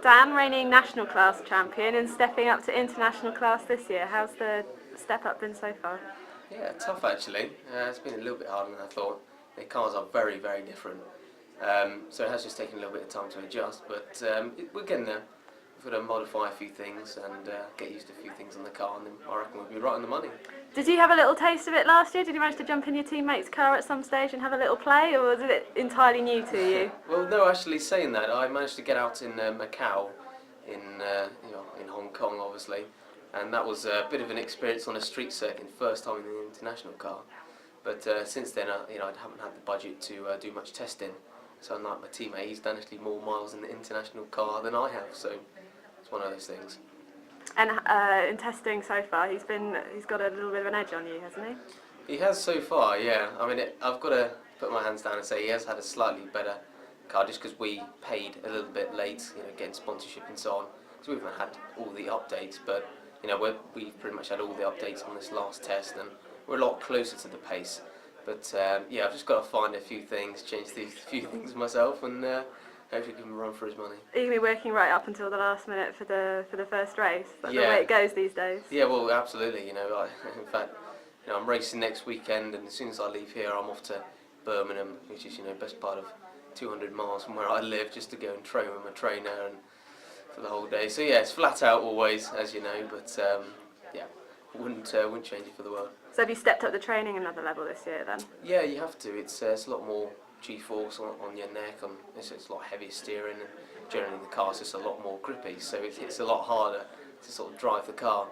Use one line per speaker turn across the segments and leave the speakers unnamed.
Dan, reigning national class champion and stepping up to international class this year. How's the step up been so far?
Yeah, tough actually. It's been a little bit harder than I thought. The cars are very, very different. So it has just taken a little bit of time to adjust, but we're getting there. We've got to modify a few things and get used to a few things on the car, and then I reckon we'll be right on the money.
Did you have a little taste of it last year? Did you manage to jump in your teammate's car at some stage and have a little play, or was it entirely new to you?
Well, no, actually saying that, I managed to get out in Macau, in Hong Kong, obviously, and that was a bit of an experience on a street circuit, first time in an international car. But since then, I haven't had the budget to do much testing. So unlike my teammate, he's done actually more miles in the international car than I have. So it's one of those things.
And in testing so far, he's got a little bit of an edge on you, hasn't he?
He has so far, yeah. I mean, I've got to put my hands down and say he has had a slightly better car, just because we paid a little bit late, getting sponsorship and so on. So we haven't had all the updates, but we've pretty much had all the updates on this last test, and we're a lot closer to the pace. But yeah, I've just got to find a few things, change these few things myself, and hopefully give him a run for his money.
Are you going to be working right up until the last minute for the first race? That's the way it goes these days.
Yeah, well, absolutely. In fact, I'm racing next weekend, and as soon as I leave here, I'm off to Birmingham, which is best part of 200 miles from where I live, just to go and train with my trainer and for the whole day. So yeah, it's flat out always, as you know, but yeah, wouldn't change it for the world.
So have you stepped up the training another level this year then?
Yeah, you have to. It's a lot more G-force on your neck, it's a lot heavier steering, and generally the car's just a lot more grippy, so it's a lot harder to sort of drive the car.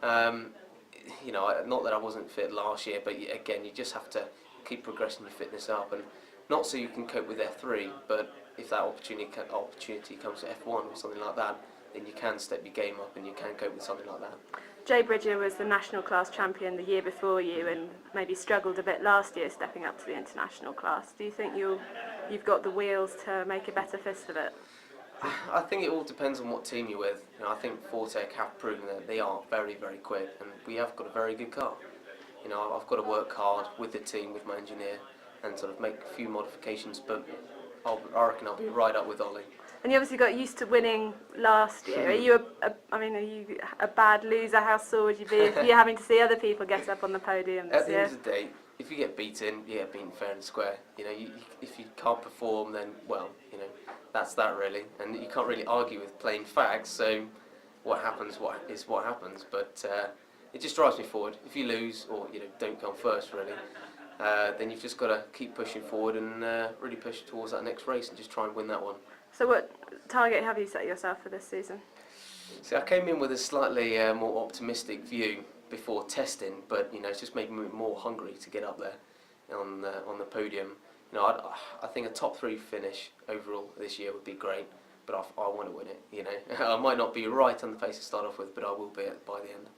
Not that I wasn't fit last year, but again, you just have to keep progressing your fitness up, and not so you can cope with F3, but if that opportunity comes to F1 or something like that, then you can step your game up and you can cope with something like that.
Jay Bridger was the national class champion the year before you, and maybe struggled a bit last year stepping up to the international class. Do you think you've got the wheels to make a better fist of it?
I think it all depends on what team you're with. I think Fortec have proven that they are very, very quick, and we have got a very good car. I've got to work hard with the team, with my engineer, and sort of make a few modifications, but I reckon I'll be right up with Ollie.
And you obviously got used to winning last year. Are you are you a bad loser? How sore would you be if you're having to see other people get up on the podium this year?
At the end of the day, if you get beaten, you get beaten fair and square. If you can't perform, then that's that really, and you can't really argue with plain facts. So what happens is what happens. But it just drives me forward. If you lose or don't come first, really, then you've just got to keep pushing forward and really push towards that next race and just try and win that one.
So what target have you set yourself for this season?
See, I came in with a slightly more optimistic view before testing, but it's just making me more hungry to get up there on the podium. I think a top 3 finish overall this year would be great, but I want to win it. I might not be right on the pace to start off with, but I will be by the end.